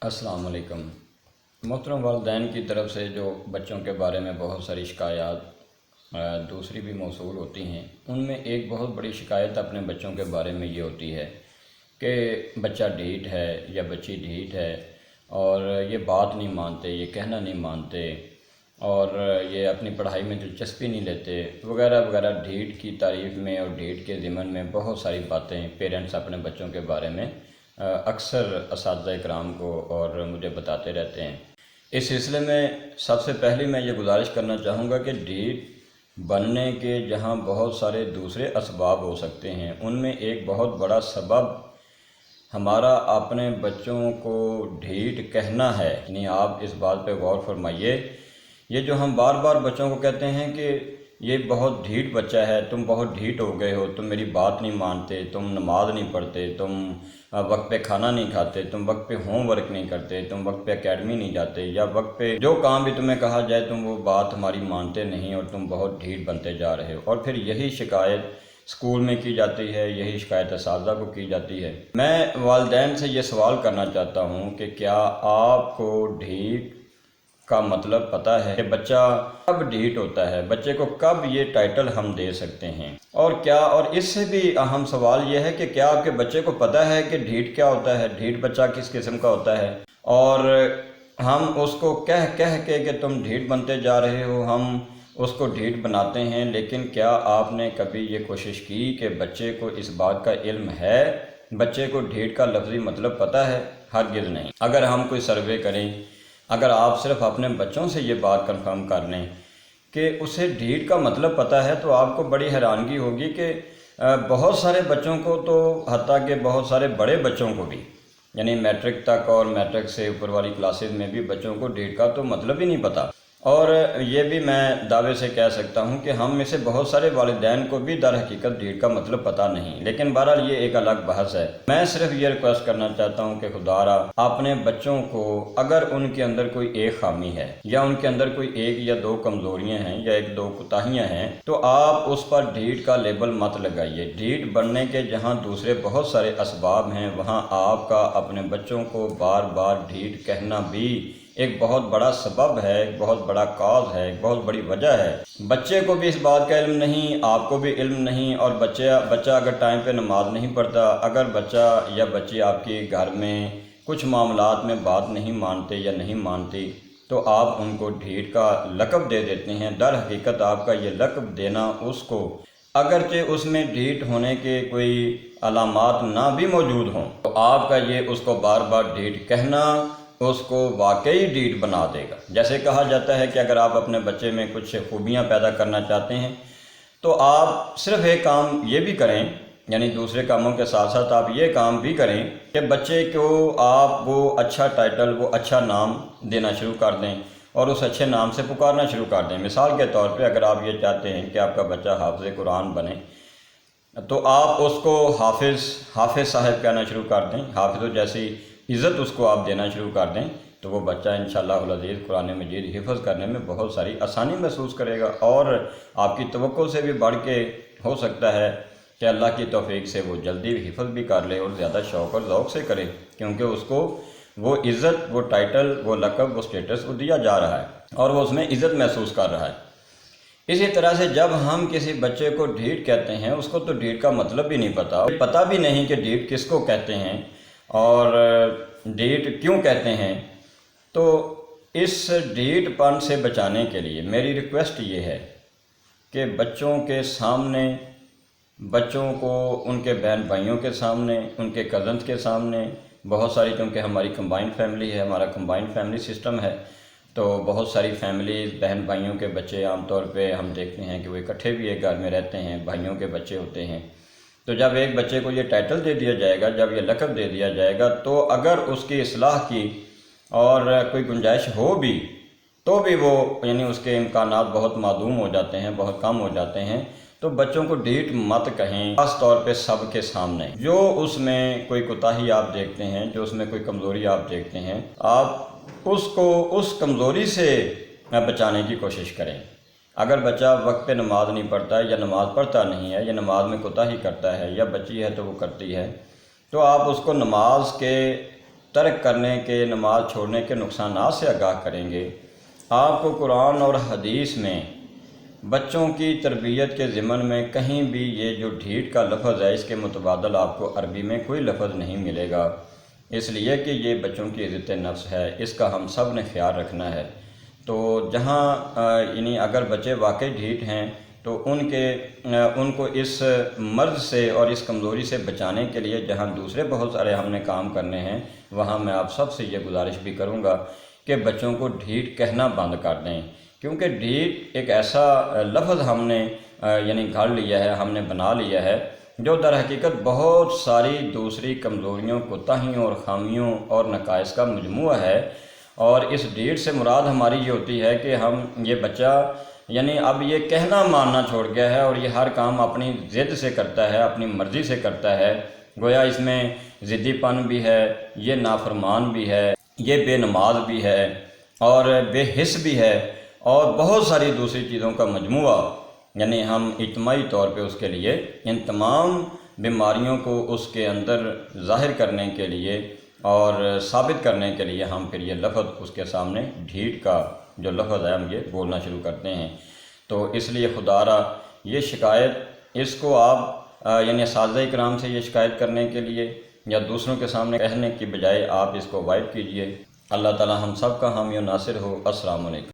السلام علیکم۔ محترم والدین کی طرف سے جو بچوں کے بارے میں بہت ساری شکایات دوسری بھی موصول ہوتی ہیں، ان میں ایک بہت بڑی شکایت اپنے بچوں کے بارے میں یہ ہوتی ہے کہ بچہ ڈھیٹ ہے یا بچی ڈھیٹ ہے، اور یہ بات نہیں مانتے، یہ کہنا نہیں مانتے، اور یہ اپنی پڑھائی میں دلچسپی نہیں لیتے وغیرہ وغیرہ۔ ڈھیٹ کی تعریف میں اور ڈھیٹ کے ضمن میں بہت ساری باتیں پیرنٹس اپنے بچوں کے بارے میں اکثر اساتذہ اکرام کو اور مجھے بتاتے رہتے ہیں۔ اس سلسلے میں سب سے پہلی میں یہ گزارش کرنا چاہوں گا کہ ڈھیٹ بننے کے جہاں بہت سارے دوسرے اسباب ہو سکتے ہیں، ان میں ایک بہت بڑا سبب ہمارا اپنے بچوں کو ڈھیٹ کہنا ہے۔ یعنی آپ اس بات پہ غور فرمائیے، یہ جو ہم بار بار بچوں کو کہتے ہیں کہ یہ بہت ڈھیٹ بچہ ہے، تم بہت ڈھیٹ ہو گئے ہو، تم میری بات نہیں مانتے، تم نماز نہیں پڑھتے، تم وقت پہ کھانا نہیں کھاتے، تم وقت پہ ہوم ورک نہیں کرتے، تم وقت پہ اکیڈمی نہیں جاتے، یا وقت پہ جو کام بھی تمہیں کہا جائے تم وہ بات ہماری مانتے نہیں، اور تم بہت ڈھیٹ بنتے جا رہے ہو۔ اور پھر یہی شکایت اسکول میں کی جاتی ہے، یہی شکایت اساتذہ کو کی جاتی ہے۔ میں والدین سے یہ سوال کرنا چاہتا ہوں کہ کیا آپ کو ڈھیٹ کا مطلب پتہ ہے کہ بچہ کب ڈھیٹ ہوتا ہے، بچے کو کب یہ ٹائٹل ہم دے سکتے ہیں؟ اور اس سے بھی اہم سوال یہ ہے کہ کیا آپ کے بچے کو پتہ ہے کہ ڈھیٹ کیا ہوتا ہے، ڈھیٹ بچہ کس قسم کا ہوتا ہے؟ اور ہم اس کو کہہ کے کہ تم ڈھیٹ بنتے جا رہے ہو، ہم اس کو ڈھیٹ بناتے ہیں، لیکن کیا آپ نے کبھی یہ کوشش کی کہ بچے کو اس بات کا علم ہے، بچے کو ڈھیٹ کا لفظی مطلب پتہ ہے؟ ہرگز نہیں۔ اگر ہم کوئی سروے کریں، اگر آپ صرف اپنے بچوں سے یہ بات کنفرم کر لیں کہ اسے ڈھیٹ کا مطلب پتہ ہے، تو آپ کو بڑی حیرانگی ہوگی کہ بہت سارے بچوں کو، تو حتیٰ کہ بہت سارے بڑے بچوں کو بھی، یعنی میٹرک تک اور میٹرک سے اوپر والی کلاسز میں بھی بچوں کو ڈھیٹ کا تو مطلب ہی نہیں پتہ۔ اور یہ بھی میں دعوے سے کہہ سکتا ہوں کہ ہم میں سے بہت سارے والدین کو بھی در حقیقت ڈھیٹ کا مطلب پتہ نہیں، لیکن بہرحال یہ ایک الگ بحث ہے۔ میں صرف یہ ریکویسٹ کرنا چاہتا ہوں کہ خدا را اپنے بچوں کو، اگر ان کے اندر کوئی ایک خامی ہے، یا ان کے اندر کوئی ایک یا دو کمزوریاں ہیں، یا ایک دو کوتاہیاں ہیں، تو آپ اس پر ڈھیٹ کا لیبل مت لگائیے۔ ڈھیٹ بننے کے جہاں دوسرے بہت سارے اسباب ہیں، وہاں آپ کا اپنے بچوں کو بار بار ڈھیٹ کہنا بھی ایک بہت بڑا سبب ہے، ایک بہت بڑا کاز ہے، ایک بہت بڑی وجہ ہے۔ بچے کو بھی اس بات کا علم نہیں، آپ کو بھی علم نہیں، اور بچہ اگر ٹائم پہ نماز نہیں پڑھتا، اگر بچہ یا بچی آپ کی گھر میں کچھ معاملات میں بات نہیں مانتے یا نہیں مانتی، تو آپ ان کو ڈھیٹ کا لقب دے دیتے ہیں۔ در حقیقت آپ کا یہ لقب دینا اس کو، اگرچہ اس میں ڈھیٹ ہونے کے کوئی علامات نہ بھی موجود ہوں، تو آپ کا یہ اس کو بار بار ڈھیٹ کہنا اس کو واقعی ڈھیٹ بنا دے گا۔ جیسے کہا جاتا ہے کہ اگر آپ اپنے بچے میں کچھ خوبیاں پیدا کرنا چاہتے ہیں، تو آپ صرف ایک کام یہ بھی کریں، یعنی دوسرے کاموں کے ساتھ ساتھ آپ یہ کام بھی کریں کہ بچے کو آپ وہ اچھا ٹائٹل، وہ اچھا نام دینا شروع کر دیں، اور اس اچھے نام سے پکارنا شروع کر دیں۔ مثال کے طور پہ اگر آپ یہ چاہتے ہیں کہ آپ کا بچہ حافظ قرآن بنے، تو آپ اس کو حافظ صاحب کہنا شروع کر دیں، حافظ جیسی عزت اس کو آپ دینا شروع کر دیں، تو وہ بچہ انشاءاللہ العزیز قرآن مجید حفظ کرنے میں بہت ساری آسانی محسوس کرے گا، اور آپ کی توقع سے بھی بڑھ کے ہو سکتا ہے کہ اللہ کی توفیق سے وہ جلدی حفظ بھی کر لے، اور زیادہ شوق اور ذوق سے کرے، کیونکہ اس کو وہ عزت، وہ ٹائٹل، وہ لقب، وہ سٹیٹس وہ دیا جا رہا ہے، اور وہ اس میں عزت محسوس کر رہا ہے۔ اسی طرح سے جب ہم کسی بچے کو ڈھیٹ کہتے ہیں، اس کو تو ڈھیٹ کا مطلب بھی نہیں پتہ بھی نہیں کہ ڈھیٹ کس کو کہتے ہیں اور ڈھیٹ کیوں کہتے ہیں، تو اس ڈھیٹ پن سے بچانے کے لیے میری ریکویسٹ یہ ہے کہ بچوں کے سامنے، بچوں کو ان کے بہن بھائیوں کے سامنے، ان کے کزنز کے سامنے، بہت ساری، کیونکہ ہماری کمبائنڈ فیملی ہے، ہمارا کمبائنڈ فیملی سسٹم ہے، تو بہت ساری فیملیز، بہن بھائیوں کے بچے عام طور پہ ہم دیکھتے ہیں کہ وہ اکٹھے بھی ایک گھر میں رہتے ہیں، بھائیوں کے بچے ہوتے ہیں، تو جب ایک بچے کو یہ ٹائٹل دے دیا جائے گا، جب یہ لقب دے دیا جائے گا، تو اگر اس کی اصلاح کی اور کوئی گنجائش ہو بھی، تو بھی وہ، یعنی اس کے امکانات بہت معدوم ہو جاتے ہیں، بہت کم ہو جاتے ہیں۔ تو بچوں کو ڈھیٹ مت کہیں، خاص طور پہ سب کے سامنے۔ جو اس میں کوئی کوتاہی آپ دیکھتے ہیں، جو اس میں کوئی کمزوری آپ دیکھتے ہیں، آپ اس کو اس کمزوری سے بچانے کی کوشش کریں۔ اگر بچہ وقت پہ نماز نہیں پڑھتا ہے، یا نماز پڑھتا نہیں ہے، یا نماز میں کوتاہی کرتا ہے، یا بچی ہے تو وہ کرتی ہے، تو آپ اس کو نماز کے ترک کرنے کے، نماز چھوڑنے کے نقصانات سے آگاہ کریں گے۔ آپ کو قرآن اور حدیث میں بچوں کی تربیت کے ضمن میں کہیں بھی یہ جو ڈھیٹ کا لفظ ہے اس کے متبادل آپ کو عربی میں کوئی لفظ نہیں ملے گا، اس لیے کہ یہ بچوں کی عزت نفس ہے، اس کا ہم سب نے خیال رکھنا ہے۔ تو جہاں یعنی اگر بچے واقعی ڈھیٹ ہیں تو ان کو اس مرض سے اور اس کمزوری سے بچانے کے لیے جہاں دوسرے بہت سارے ہم نے کام کرنے ہیں، وہاں میں آپ سب سے یہ گزارش بھی کروں گا کہ بچوں کو ڈھیٹ کہنا بند کر دیں، کیونکہ ڈھیٹ ایک ایسا لفظ ہم نے یعنی گھڑ لیا ہے، ہم نے بنا لیا ہے، جو در حقیقت بہت ساری دوسری کمزوریوں، کوتاہیوں اور خامیوں اور نقائص کا مجموعہ ہے۔ اور اس ڈھیٹ سے مراد ہماری یہ ہوتی ہے کہ یہ بچہ یعنی اب یہ کہنا ماننا چھوڑ گیا ہے اور یہ ہر کام اپنی ضد سے کرتا ہے، اپنی مرضی سے کرتا ہے، گویا اس میں ضدی پن بھی ہے، یہ نافرمان بھی ہے، یہ بے نماز بھی ہے اور بے حس بھی ہے اور بہت ساری دوسری چیزوں کا مجموعہ، یعنی ہم اجتماعی طور پہ اس کے لیے ان تمام بیماریوں کو اس کے اندر ظاہر کرنے کے لیے اور ثابت کرنے کے لیے ہم پھر یہ لفظ اس کے سامنے ڈھیٹ کا جو لفظ ہے ہم یہ بولنا شروع کرتے ہیں۔ تو اس لیے خدا را یہ شکایت اس کو آپ یعنی اساتذہ کرام سے یہ شکایت کرنے کے لیے یا دوسروں کے سامنے کہنے کی بجائے آپ اس کو اوائڈ کیجئے۔ اللہ تعالی ہم سب کا حامی و ناصر ہو۔ السلام علیکم۔